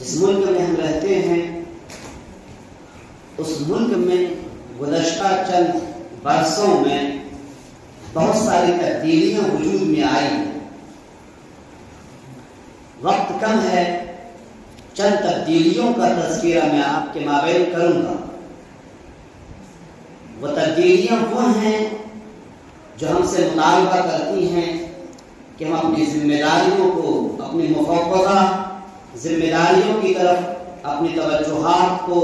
جس ملک میں ہم رہتے ہیں اس ملک میں گزشتہ چند برسوں میں بہت ساری تبدیلیاں وجود میں آئی ہیں۔ وقت کم ہے، چند تبدیلیوں کا تذکرہ میں آپ کے مابین کروں گا۔ وہ تبدیلیاں وہ ہیں جو ہم سے مطالبہ کرتی ہیں کہ ہم اپنی ذمہ داریوں کو، اپنی مفوضہ ذمہ داریوں کی طرف اپنی توجہات کو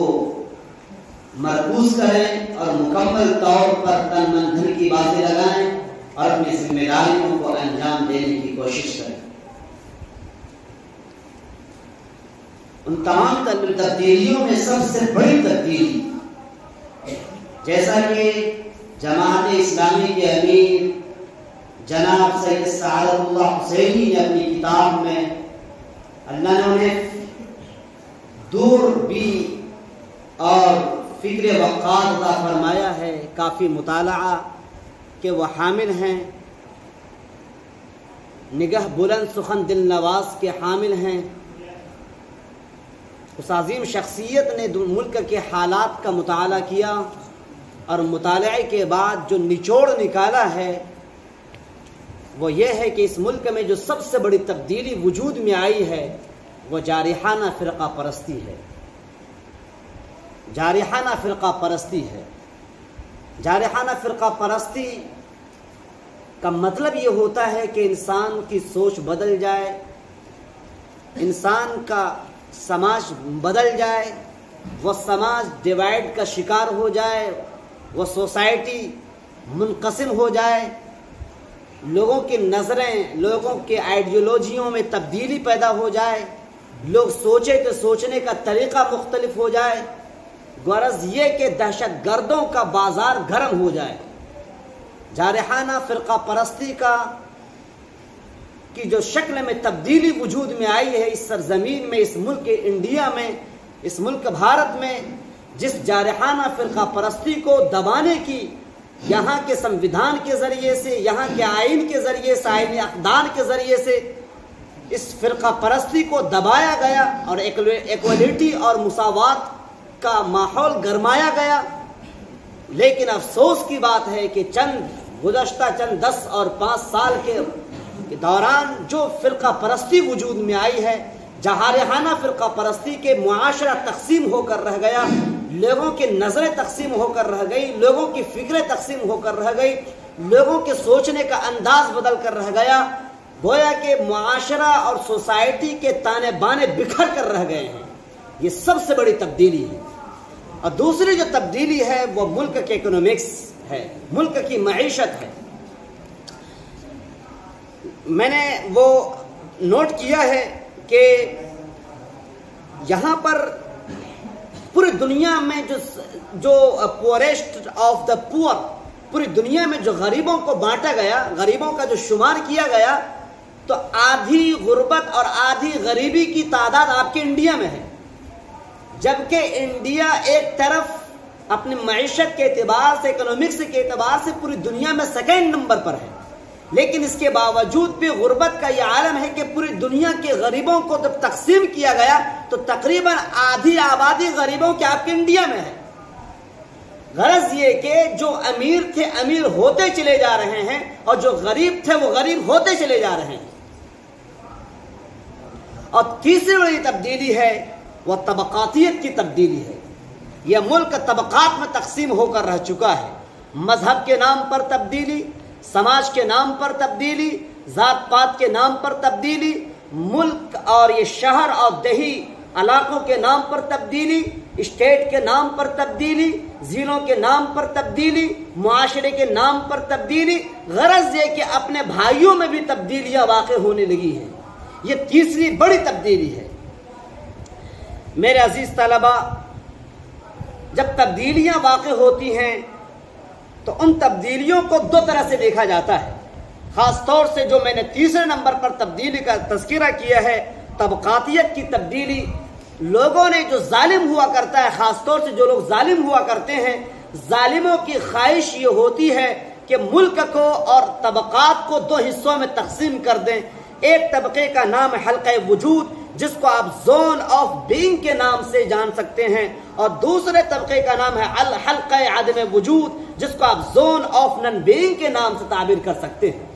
مرکوز کریں اور مکمل طور پر تن من دھن کی باتیں لگائیں اور اپنی ذمہ داریوں کو انجام دینے کی کوشش کریں۔ ان تمام تبدیلیوں میں سب سے بڑی تبدیلی، جیسا کہ جماعت اسلامی کے امیر جناب سید سعادت اللہ حسینی نے اپنی کتاب میں، اللہ نے انہیں دور بھی اور فکر وقار عطا فرمایا ہے، کافی مطالعہ کہ وہ حامل ہیں، نگہ بلند سخن دل نواز کے حامل ہیں۔ اس عظیم شخصیت نے ملک کے حالات کا مطالعہ کیا اور مطالعے کے بعد جو نچوڑ نکالا ہے وہ یہ ہے کہ اس ملک میں جو سب سے بڑی تبدیلی وجود میں آئی ہے وہ جارحانہ فرقہ پرستی ہے۔ جارحانہ فرقہ پرستی ہے۔ جارحانہ فرقہ پرستی کا مطلب یہ ہوتا ہے کہ انسان کی سوچ بدل جائے، انسان کا سماج بدل جائے، وہ سماج ڈیوائڈ کا شکار ہو جائے، وہ سوسائٹی منقسم ہو جائے، لوگوں کی نظریں، لوگوں کے آئیڈیولوجیوں میں تبدیلی پیدا ہو جائے، لوگ سوچے تو سوچنے کا طریقہ مختلف ہو جائے، غرض یہ کہ دہشت گردوں کا بازار گرم ہو جائے۔ جارحانہ فرقہ پرستی کی جو شکل میں تبدیلی وجود میں آئی ہے اس سرزمین میں، اس ملک انڈیا میں، اس ملک بھارت میں، جس جارحانہ فرقہ پرستی کو دبانے کی یہاں کے سمویدھان کے ذریعے سے، یہاں کے آئین کے ذریعے سے، آئینی اقدار کے ذریعے سے اس فرقہ پرستی کو دبایا گیا اور ایکولیٹی اور مساوات کا ماحول گرمایا گیا۔ لیکن افسوس کی بات ہے کہ گزشتہ چند 10 اور 5 سال کے دوران جو فرقہ پرستی وجود میں آئی ہے، جارحانہ فرقہ پرستی کے معاشرہ تقسیم ہو کر رہ گیا، لوگوں کی نظریں تقسیم ہو کر رہ گئی، لوگوں کی فکریں تقسیم ہو کر رہ گئی، لوگوں کے سوچنے کا انداز بدل کر رہ گیا، گویا کہ معاشرہ اور سوسائٹی کے تانے بانے بکھر کر رہ گئے ہیں۔ یہ سب سے بڑی تبدیلی ہے۔ اور دوسری جو تبدیلی ہے وہ ملک کے اکنامکس ہے، ملک کی معیشت ہے۔ میں نے وہ نوٹ کیا ہے کہ یہاں پر پوری دنیا میں جو پوریسٹ آف دا پور، پوری دنیا میں جو غریبوں کو بانٹا گیا، غریبوں کا جو شمار کیا گیا، تو آدھی غربت اور آدھی غریبی کی تعداد آپ کے انڈیا میں ہے، جبکہ انڈیا ایک طرف اپنی معیشت کے اعتبار سے، اکنامکس کے اعتبار سے پوری دنیا میں سیکنڈ نمبر پر ہے، لیکن اس کے باوجود بھی غربت کا یہ عالم ہے کہ پوری دنیا کے غریبوں کو جب تقسیم کیا گیا تو تقریباً آدھی آبادی غریبوں کے آپ کے انڈیا میں ہے۔ غرض یہ کہ جو امیر تھے امیر ہوتے چلے جا رہے ہیں اور جو غریب تھے وہ غریب ہوتے چلے جا رہے ہیں۔ اور تیسری بڑی تبدیلی ہے وہ طبقاتیت کی تبدیلی ہے۔ یہ ملک طبقات میں تقسیم ہو کر رہ چکا ہے، مذہب کے نام پر تبدیلی، سماج کے نام پر تبدیلی، ذات پات کے نام پر تبدیلی، ملک اور یہ شہر اور دیہی علاقوں کے نام پر تبدیلی، اسٹیٹ کے نام پر تبدیلی، ضلعوں کے نام پر تبدیلی، معاشرے کے نام پر تبدیلی، غرض یہ کہ اپنے بھائیوں میں بھی تبدیلیاں واقع ہونے لگی ہیں۔ یہ تیسری بڑی تبدیلی ہے۔ میرے عزیز طلباء، جب تبدیلیاں واقع ہوتی ہیں تو ان تبدیلیوں کو دو طرح سے دیکھا جاتا ہے۔ خاص طور سے جو میں نے تیسرے نمبر پر تبدیلی کا تذکرہ کیا ہے، طبقاتیت کی تبدیلی، لوگوں نے جو ظالم ہوا کرتا ہے، خاص طور سے جو لوگ ظالم ہوا کرتے ہیں، ظالموں کی خواہش یہ ہوتی ہے کہ ملک کو اور طبقات کو دو حصوں میں تقسیم کر دیں۔ ایک طبقے کا نام ہے حلقہ وجود، جس کو آپ زون آف بینگ کے نام سے جان سکتے ہیں، اور دوسرے طبقے کا نام ہے الحلقہ عدم وجود، جس کو آپ زون آف نن بینگ کے نام سے تعبیر کر سکتے ہیں۔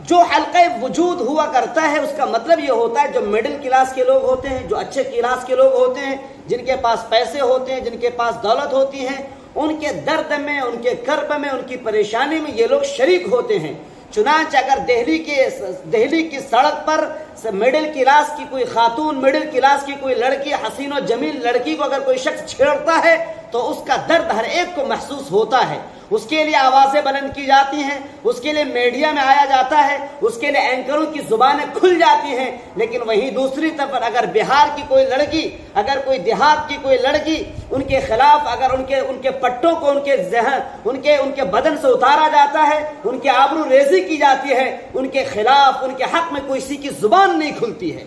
جو حلقہ وجود ہوا کرتا ہے اس کا مطلب یہ ہوتا ہے جو مڈل کلاس کے لوگ ہوتے ہیں، جو اچھے کلاس کے لوگ ہوتے ہیں، جن کے پاس پیسے ہوتے ہیں، جن کے پاس دولت ہوتی ہے، ان کے درد میں، ان کے کرب میں، ان کی پریشانی میں یہ لوگ شریک ہوتے ہیں۔ چنانچہ اگر دہلی کی سڑک پر مڈل کلاس کی کوئی خاتون، مڈل کلاس کی کوئی لڑکی، حسین و جمیل لڑکی کو اگر کوئی شخص چھیڑتا ہے تو اس کا درد ہر ایک کو محسوس ہوتا ہے، اس کے لیے آوازیں بلند کی جاتی ہیں، اس کے لیے میڈیا میں آیا جاتا ہے، اس کے لیے اینکروں کی زبانیں کھل جاتی ہیں۔ لیکن وہیں دوسری طرف اگر بہار کی کوئی لڑکی، اگر کوئی دیہات کی کوئی لڑکی، ان کے خلاف اگر ان کے پٹوں کو ان کے ذہن، ان کے بدن سے اتارا جاتا ہے، ان کی آبرو ریزی کی جاتی ہے، ان کے خلاف، ان کے حق میں کسی کی زبان نہیں کھلتی ہے۔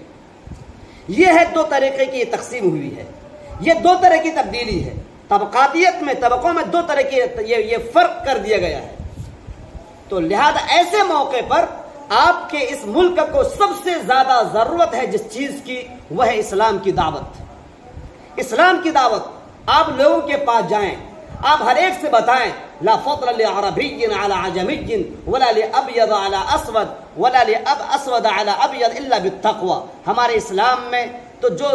یہ ہے دو طریقے کی تقسیم ہوئی ہے، یہ دو طرح کی تبدیلی ہے۔ طبقاتیت میں، طبقوں میں دو طرح کی یہ فرق کر دیا گیا ہے۔ تو لہذا ایسے موقع پر آپ کے اس ملک کو سب سے زیادہ ضرورت ہے جس چیز کی، وہ ہے اسلام کی دعوت۔ اسلام کی دعوت، آپ لوگوں کے پاس جائیں، آپ ہر ایک سے بتائیں لا فضل لعربی علی عجمی ولا لابیض علی اسود ولا لاسود علی ابیض الا بالتقوی۔ ہمارے اسلام میں تو جو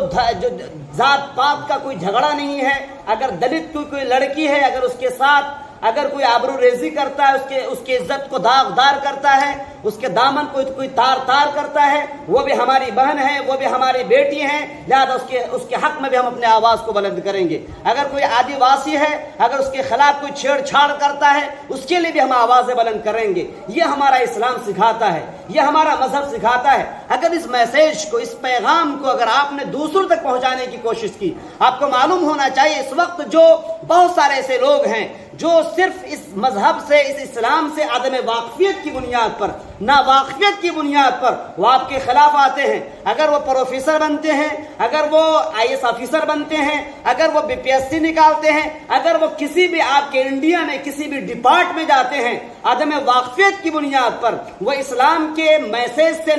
ذات پات کا کوئی جھگڑا نہیں ہے۔ اگر دلت کی کوئی لڑکی ہے، اگر اس کے ساتھ اگر کوئی آبرو ریزی کرتا ہے، اس کی عزت کو داغدار کرتا ہے، اس کے دامن کو کوئی تار کرتا ہے، وہ بھی ہماری بہن ہے، وہ بھی ہماری بیٹی ہیں، لہذا اس کے حق میں بھی ہم اپنے آواز کو بلند کریں گے۔ اگر کوئی آدی واسی ہے، اگر اس کے خلاف کوئی چھیڑ چھاڑ کرتا ہے، اس کے لیے بھی ہم آوازیں بلند کریں گے۔ یہ ہمارا اسلام سکھاتا ہے، یہ ہمارا مذہب سکھاتا ہے۔ اگر اس میسیج کو، اس پیغام کو اگر آپ نے دوسروں تک پہنچانے کی کوشش کی، آپ کو معلوم ہونا چاہیے اس وقت جو بہت سارے ایسے لوگ ہیں جو صرف اس مذہب سے، اس اسلام سے عدم واقفیت کی بنیاد پر، ناواقفیت کی بنیاد پر وہ آپ کے خلاف آتے ہیں۔ اگر وہ پروفیسر بنتے ہیں، اگر وہ IAS آفیسر بنتے ہیں، اگر وہ BPSC نکالتے ہیں، اگر وہ کسی بھی آپ کے انڈیا میں کسی بھی ڈپارٹ میں جاتے ہیں، عدم واقفیت کی بنیاد پر، وہ اسلام کے میسیج سے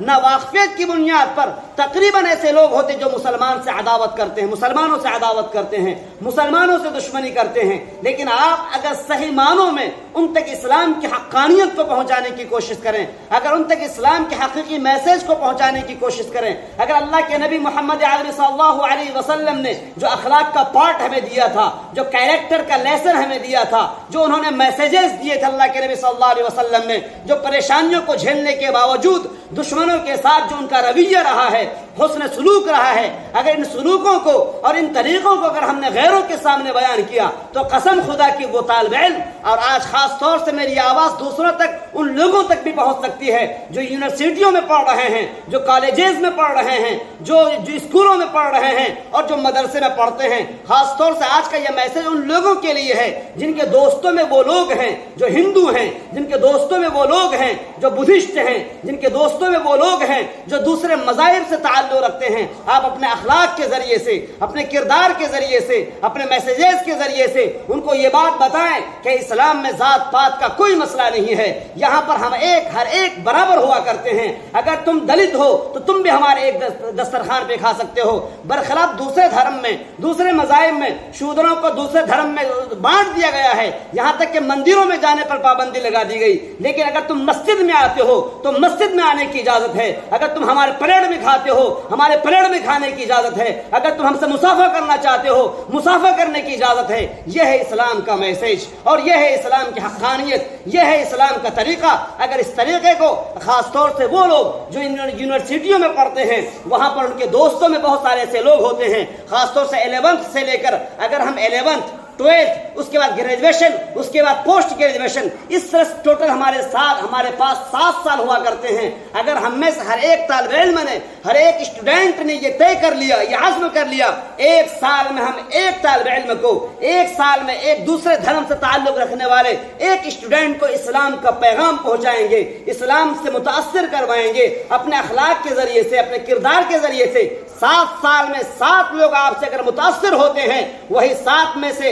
ناواقفیت کی بنیاد پر، تقریباً ایسے لوگ ہوتے جو مسلمان سے عداوت کرتے ہیں، مسلمانوں سے عداوت کرتے ہیں، مسلمانوں سے دشمنی کرتے ہیں۔ لیکن آپ اگر صحیح معنوں میں ان تک اسلام کی حقانیت کو پہنچانے کی کوشش کریں، اگر ان تک اسلام کے حقیقی میسیج کو پہنچانے کی کوشش کریں، اگر اللہ کے نبی محمد عربی صلی اللہ علیہ وسلم نے جو اخلاق کا پارٹ ہمیں دیا تھا، جو کیریکٹر کا لیسن ہمیں دیا تھا، جو انہوں نے میسیجز دیے تھے اللہ کے نبی صلی اللہ علیہ وسلم نے، جو پریشانیوں کو جھیلنے کے باوجود دشمنوں کے ساتھ جو ان کا رویہ رہا ہے، حسن سلوک رہا ہے، اگر ان سلوکوں کو اور ان طریقوں کو اگر ہم نے غیروں کے سامنے بیان کیا تو قسم خدا کی وہ طالب علم، اور آج خاص طور سے میری آواز دوسروں تک، ان لوگوں تک بھی پہنچ سکتی ہے جو یونیورسٹیوں میں پڑھ رہے ہیں، جو کالجز میں پڑھ رہے ہیں، جو اسکولوں میں پڑھ رہے ہیں اور جو مدرسے میں پڑھتے ہیں۔ خاص طور سے آج کا یہ میسج ان لوگوں کے لیے ہے جن کے دوستوں میں وہ لوگ ہیں جو ہندو ہیں، جن کے دوستوں میں وہ لوگ ہیں جو بدھسٹ ہیں، جن کے دوستوں میں وہ لوگ ہیں جو دوسرے مذاہب سے تعلق رکھتے ہیں۔ آپ اپنے اخلاق کے ذریعے سے، اپنے کردار کے ذریعے سے، اپنے میسیجز کے ذریعے سے ان کو یہ بات بتائیں کہ اسلام میں ذات پات کا کوئی مسئلہ نہیں ہے، یہاں پر ہم ہر ایک برابر ہوا کرتے ہیں۔ اگر تم دلت ہو تو تم بھی ہمارے ایک دسترخوان پہ کھا سکتے ہو، برخلاف دوسرے دھرم میں، دوسرے مذاہب میں شودروں کو دوسرے دھرم میں بانٹ دیا گیا ہے، یہاں تک کہ مندروں میں جانے پر پابندی لگا دی گئی۔ لیکن اگر تم مسجد میں آتے ہو تو مسجد میں آنے کی اجازت ہے، اگر تم ہمارے پلیٹ میں کھاتے ہو ہمارے پلیٹ میں کھانے کی اجازت ہے، اگر تم ہم سے مسافہ کرنا چاہتے ہو مسافہ کرنے کی اجازت ہے۔ یہ ہے اسلام کا میسیج اور یہ ہے اسلام کی حقانیت، یہ ہے اسلام کا طریقہ۔ اگر اس طریقے کو خاص طور سے وہ لوگ جو یونیورسٹیوں میں پڑھتے ہیں، وہاں پر ان کے دوستوں میں بہت سارے ایسے لوگ ہوتے ہیں، خاص طور سے 11th سے لے کر، اگر ہم 11th 12th اس کے بعد گریجویشن، اس کے بعد پوسٹ گریجویشن، اس طرح ٹوٹل ہمارے پاس 7 سال ہوا کرتے ہیں۔ اگر ہم میں سے ہر ایک طالب علم نے، ہر ایک اسٹوڈنٹ نے یہ طے کر لیا، یہ عزم کر لیا، 1 سال میں ہم ایک طالب علم کو، 1 سال میں ایک دوسرے دھرم سے تعلق رکھنے والے ایک اسٹوڈنٹ کو اسلام کا پیغام پہنچائیں گے، اسلام سے متاثر کروائیں گے اپنے اخلاق کے ذریعے سے، اپنے کردار کے ذریعے سے۔ 7 سال میں 7 لوگ آپ سے اگر متاثر ہوتے ہیں، وہی 7 میں سے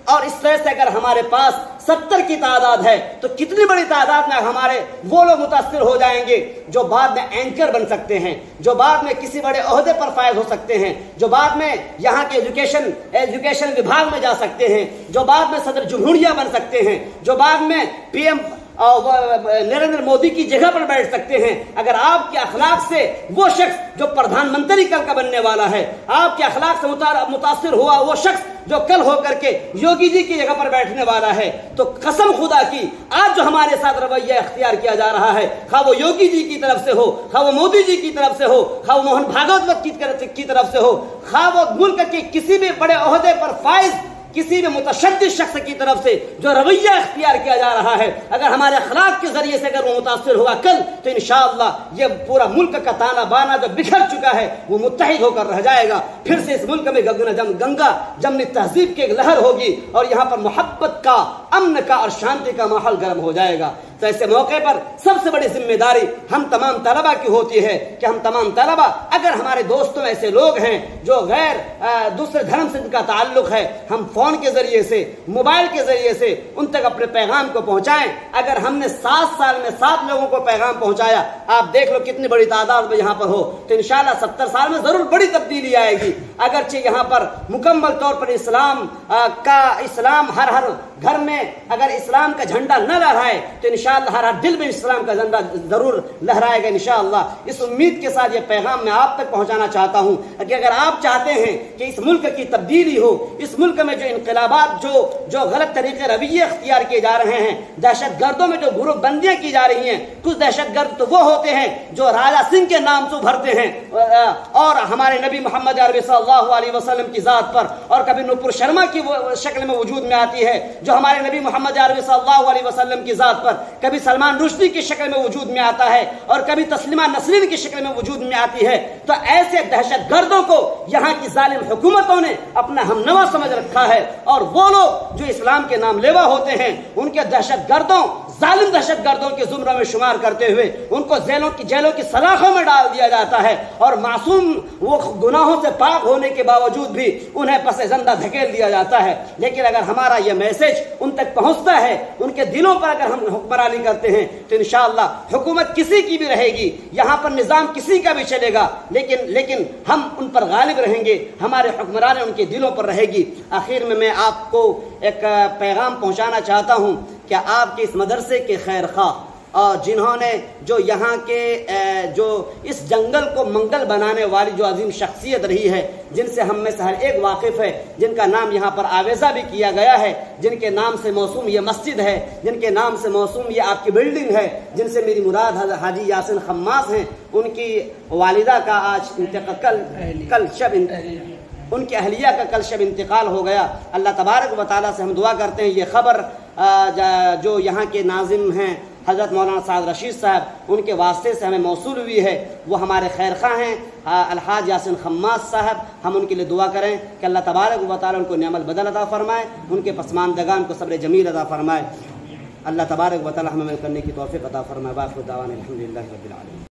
اور اس طرح سے اگر ہمارے پاس 70 کی تعداد ہے تو کتنی بڑی تعداد میں ہمارے وہ لوگ متاثر ہو جائیں گے جو بعد میں اینکر بن سکتے ہیں، جو بعد میں کسی بڑے عہدے پر فائز ہو سکتے ہیں، جو بعد میں یہاں کے ایجوکیشن وبھاگ میں جا سکتے ہیں، جو بعد میں صدر جمہوریہ بن سکتے ہیں، جو بعد میں پی ایم نریندر مودی کی جگہ پر بیٹھ سکتے ہیں۔ اگر آپ کے اخلاق سے وہ شخص جو پردھان منتری کل کا بننے والا ہے، آپ کے اخلاق سے متاثر ہوا وہ شخص جو کل ہو کر کے یوگی جی کی جگہ پر بیٹھنے والا ہے، تو قسم خدا کی آج جو ہمارے ساتھ رویہ اختیار کیا جا رہا ہے، خواہ وہ یوگی جی کی طرف سے ہو، خواہ وہ مودی جی کی طرف سے ہو، خواہ وہ موہن بھاگوت کی طرف سے ہو، خواہ وہ ملک کے کسی بھی بڑے عہدے پر فائز کسی بھی متشدد شخص کی طرف سے جو رویہ اختیار کیا جا رہا ہے، اگر ہمارے اخلاق کے ذریعے سے اگر وہ متاثر ہوگا کل، تو انشاءاللہ یہ پورا ملک کا تانا بانا جو بکھر چکا ہے وہ متحد ہو کر رہ جائے گا۔ پھر سے اس ملک میں گنگا جمنی تہذیب کی ایک لہر ہوگی اور یہاں پر محبت کا، امن کا اور شانتی کا ماحول گرم ہو جائے گا۔ تو ایسے موقع پر سب سے بڑی ذمہ داری ہم تمام طلبہ کی ہوتی ہے کہ ہم تمام طلبہ، اگر ہمارے دوستوں میں ایسے لوگ ہیں جو غیر دوسرے دھرم سے ان کا تعلق ہے، ہم فون کے ذریعے سے، موبائل کے ذریعے سے ان تک اپنے پیغام کو پہنچائیں۔ اگر ہم نے 7 سال میں 7 لوگوں کو پیغام پہنچایا، آپ دیکھ لو کتنی بڑی تعداد میں یہاں پر ہو، تو انشاءاللہ 70 سال میں ضرور بڑی تبدیلی آئے گی۔ اگرچہ یہاں پر مکمل طور پر اسلام ہر گھر میں اگر اسلام کا جھنڈا نہ لہرائے تو انشاءاللہ ہر دل میں اسلام کا جھنڈا ضرور لہرائے گا انشاءاللہ۔ اس امید کے ساتھ یہ پیغام میں آپ تک پہنچانا چاہتا ہوں کہ اگر آپ چاہتے ہیں کہ اس ملک کی تبدیلی ہو، اس ملک میں جو انقلابات جو غلط طریقے رویے اختیار کیے جا رہے ہیں، دہشت گردوں میں جو گروپ بندیاں کی جا رہی ہیں، کچھ دہشت گرد تو وہ ہوتے ہیں جو راجا سنگھ کے نام سے بھرتے ہیں اور ہمارے نبی محمد عربی صلی اللہ علیہ وسلم کی ذات پر، اور کبھی نپور شرما کی شکل میں وجود میں آتی ہے جو ہمارے نبی محمد عربی صلی اللہ علیہ وسلم کی ذات پر، کبھی سلمان رشدی کی شکل میں وجود میں آتا ہے اور کبھی تسلیمہ نسرین کی شکل میں وجود میں آتی ہے۔ تو ایسے دہشت گردوں کو یہاں کی ظالم حکومتوں نے اپنا ہم نوا سمجھ رکھا ہے، اور وہ لوگ جو اسلام کے نام لیوا ہوتے ہیں ان کے ظالم دہشت گردوں کے زمروں میں شمار کرتے ہوئے ان کو جیلوں کی سلاخوں میں ڈال دیا جاتا ہے، اور معصوم وہ گناہوں سے پاک ہونے کے باوجود بھی انہیں پس زندہ دھکیل دیا جاتا ہے۔ لیکن اگر ہمارا یہ میسج ان تک پہنچتا ہے، ان کے دلوں پر اگر ہم حکمرانی کرتے ہیں، تو انشاءاللہ حکومت کسی کی بھی رہے گی، یہاں پر نظام کسی کا بھی چلے گا، لیکن ہم ان پر غالب رہیں گے، ہمارے حکمران ان کے دلوں پر رہے گی۔ آخر میں آپ کو ایک پیغام پہنچانا چاہتا ہوں کہ آپ کے اس مدرسے کے خیر خواہ اور جنہوں نے جو یہاں کے جو اس جنگل کو منگل بنانے والی جو عظیم شخصیت رہی ہے، جن سے ہم میں سے ہر ایک واقف ہے، جن کا نام یہاں پر آویزہ بھی کیا گیا ہے، جن کے نام سے موسوم یہ مسجد ہے، جن کے نام سے موسوم یہ آپ کی بلڈنگ ہے، جن سے میری مراد حاجی یاسین خماس ہیں، ان کی والدہ کا آج ان کی اہلیہ کا کل شب انتقال ہو گیا۔ اللہ تبارک و تعالیٰ سے ہم دعا کرتے ہیں یہ خبر جو یہاں کے ناظم ہیں حضرت مولانا سعد رشید صاحب، ان کے واسطے سے ہمیں موصول ہوئی ہے، وہ ہمارے خیر خواہ ہیں الحاج یاسین خماس صاحب۔ ہم ان کے لیے دعا کریں کہ اللہ تبارک و تعالیٰ ان کو نعم البدل عطا فرمائے، ان کے پسماندگان کو صبر جمیل عطا فرمائے۔ اللہ تبارک و تعالیٰ ہمیں کرنے کی توفیق عطا فرمائے۔ باقی دعوانا الحمدللہ رب العالمین۔